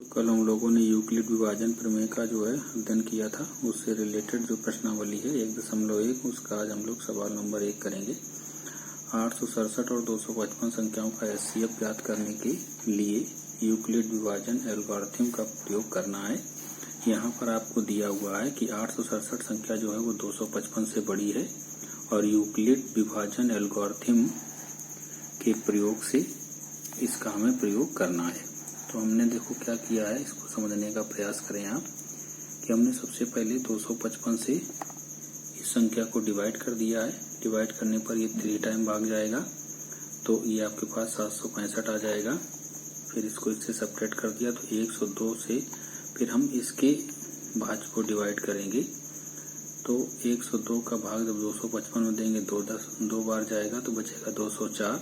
कल हम लोगों ने यूक्लिड विभाजन प्रमेय का जो है अध्ययन किया था। उससे रिलेटेड जो प्रश्नावली है 1.1 उसका आज हम लोग सवाल नंबर 1 करेंगे। 867 और 255 संख्याओं का एचसीएफ ज्ञात करने के लिए यूक्लिड विभाजन एल्गोरिथम का प्रयोग करना है। यहाँ पर आपको दिया हुआ है कि 867 संख्या जो है वो 255 से बड़ी है और यूक्लिड विभाजन एल्गोरिथम के प्रयोग से इसका हमें प्रयोग करना है। तो हमने देखो क्या किया है, इसको समझने का प्रयास करें आप कि हमने सबसे पहले 255 से इस संख्या को डिवाइड कर दिया है। डिवाइड करने पर ये 3 टाइम भाग जाएगा तो ये आपके पास 765 आ जाएगा। फिर इसको इससे सेपरेट कर दिया तो 102 से फिर हम इसके भाज्य को डिवाइड करेंगे तो 102 का भाग जब 255 में देंगे 2 बार जाएगा तो बचेगा 204।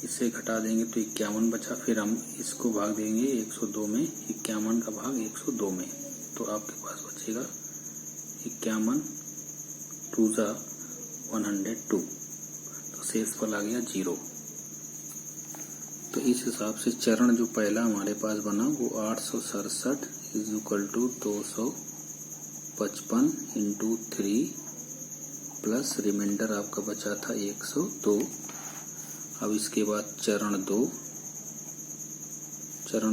इससे घटा देंगे तो 51 बचा। फिर हम इसको भाग देंगे 102 में, 51 का भाग 102 में तो आपके पास बचेगा 51 2 जा 102 तो शेषफल आ गया 0। तो इस हिसाब से चरण जो पहला हमारे पास बना वो 867 is equal to 255 into 3 plus reminder आपका बचा था 102। अब इसके बाद चरण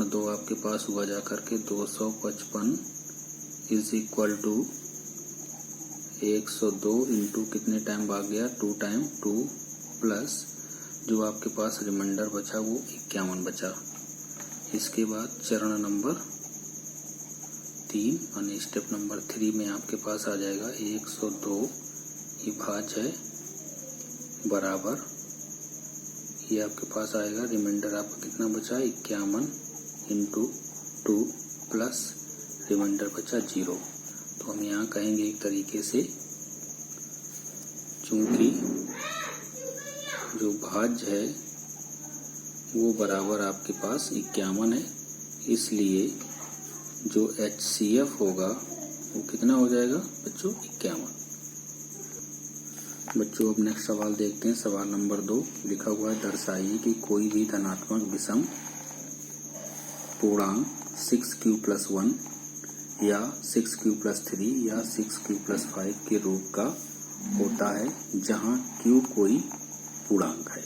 दो आपके पास हुआ जा करके 255 इज इक्वल टू 102 इंटू कितने टाइम भाग गया 2 टाइम 2 प्लस जो आपके पास रिमाइंडर बचा वो 51 बचा। इसके बाद चरण नंबर 3 यानी स्टेप नंबर 3 में आपके पास आ जाएगा 102 ये भाज्य है बराबर ये आपके पास आएगा रिमाइंडर आपका कितना बचा 51 इंटू 2 प्लस रिमाइंडर बचा 0। तो हम यहाँ कहेंगे एक तरीके से चूंकि जो भाज्य है वो बराबर आपके पास 51 है इसलिए जो एचसीएफ होगा वो कितना हो जाएगा बच्चों 51। बच्चों अब नेक्स्ट सवाल देखते हैं। सवाल नंबर 2 लिखा हुआ है दर्शाइए कि कोई भी धनात्मक विषम पूर्णांक 6q+1 या 6q+3 या 6q+5 के रूप का होता है जहां q कोई पूर्णांक है।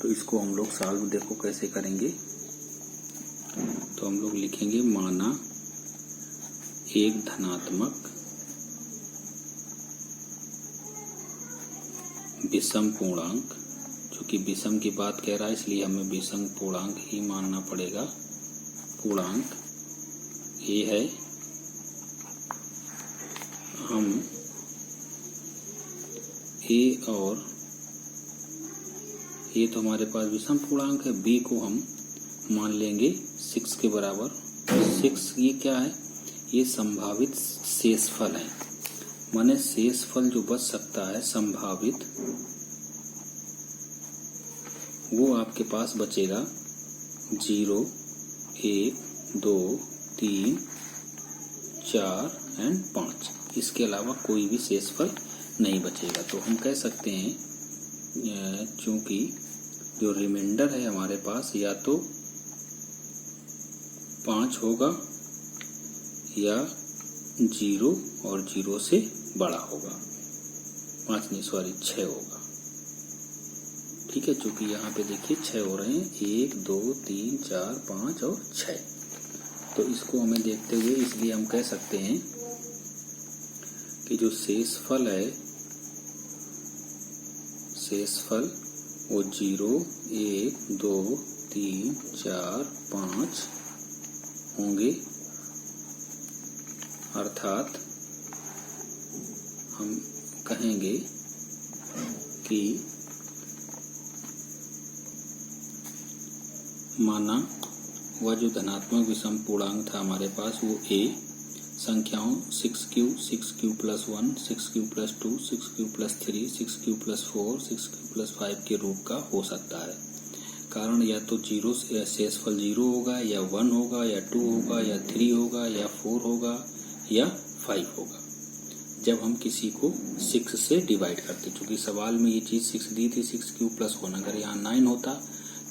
तो इसको हम लोग सॉल्व देखो कैसे करेंगे। तो हम लोग लिखेंगे माना एक धनात्मक विषम पूर्णांक, चूंकि विषम की बात कह रहा है इसलिए हमें विषम पूर्णांक ही मानना पड़ेगा। पूर्णांक ये है, हम ए और ये तो हमारे पास विषम पूर्णांक है, बी को हम मान लेंगे 6 के बराबर। 6 ये क्या है, ये संभावित शेषफल है। माने शेषफल जो बच सकता है संभावित वो आपके पास बचेगा 0 1 2 3 4 एंड 5। इसके अलावा कोई भी शेषफल नहीं बचेगा। तो हम कह सकते हैं चूंकि जो रिमाइंडर है हमारे पास या तो 5 होगा या 0 और 0 से बड़ा होगा, 6 होगा। ठीक है, चूंकि यहाँ पे देखिए 6 हो रहे हैं, 1 2 3 4 5 और 6। तो इसको हमें देखते हुए इसलिए हम कह सकते हैं कि जो शेषफल है शेषफल वो 0 1 2 3 4 5 होंगे। अर्थात हम कहेंगे कि माना वह जो धनात्मक विषम पूर्णांक था हमारे पास वो ए संख्याओं 6q 6q+1 6q+2 6q+3 6q+4 6q+5 के रूप का हो सकता है। कारण या तो 0 शेषफल 0 होगा या 1 होगा या 2 होगा या 3 होगा या 4 होगा या 5 होगा जब हम किसी को 6 से डिवाइड करते। चूंकि सवाल में ये चीज 6 दी थी 6q+1, अगर यहाँ 9 होता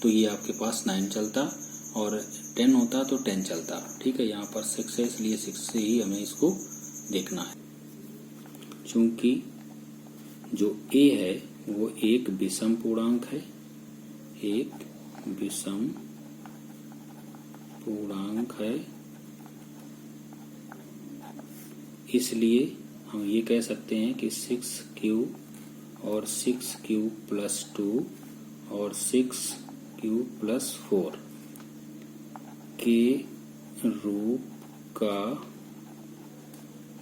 तो ये आपके पास 9 चलता और 10 होता तो 10 चलता। ठीक है, यहाँ पर 6 है इसलिए 6 से ही हमें इसको देखना है। चूंकि जो a है वो एक विषम पूर्णांक है, एक विषम पूर्णांक है, इसलिए हम ये कह सकते हैं कि 6q और 6q प्लस 2 और 6q प्लस 4 के रूप का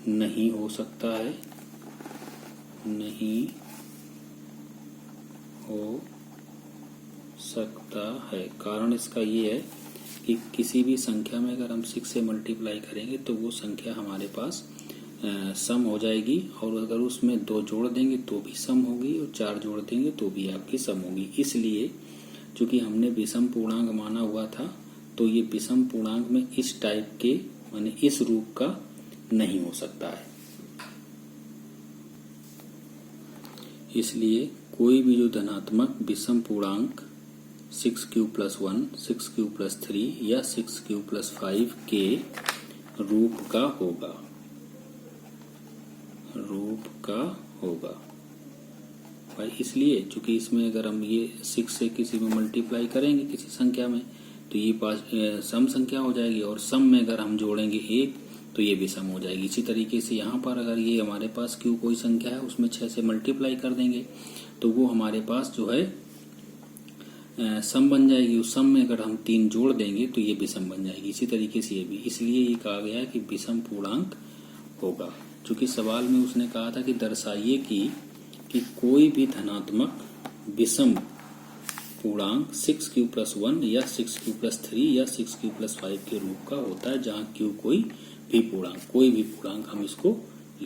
नहीं हो सकता है, नहीं हो सकता है। कारण इसका ये है कि किसी भी संख्या में अगर हम 6 से मल्टीप्लाई करेंगे तो वो संख्या हमारे पास सम हो जाएगी, और अगर उसमें 2 जोड़ देंगे तो भी सम होगी और 4 जोड़ देंगे तो भी आपकी सम होगी। इसलिए चूंकि हमने विषम पूर्णांक माना हुआ था तो ये विषम पूर्णांक में इस टाइप के माने इस रूप का नहीं हो सकता है। इसलिए कोई भी जो धनात्मक विषम पूर्णांक 6q प्लस 1, 6q प्लस 3 या 6q प्लस 5 के रूप का होगा, भाई। इसलिए चूंकि इसमें अगर हम ये 6 से किसी में मल्टीप्लाई करेंगे किसी संख्या में तो ये सम संख्या हो जाएगी, और सम में अगर हम जोड़ेंगे 1 तो ये भी सम हो जाएगी। इसी तरीके से यहाँ पर अगर ये हमारे पास q कोई संख्या है उसमें 6 से मल्टीप्लाई कर देंगे तो वो हमारे पास जो है सम बन जाएगी। उस सम में अगर हम 3 जोड़ देंगे तो ये विषम बन जाएगी। इसी तरीके से ये भी, इसलिए ये कहा गया है कि विषम पूर्णांक होगा। चूंकि सवाल में उसने कहा था कि दर्शाइए कि कोई भी धनात्मक विषम पूर्णांक 6q प्लस 1 या 6q प्लस 3 या 6q प्लस 5 के रूप का होता है, जहाँ q कोई भी पूर्णांक हम इसको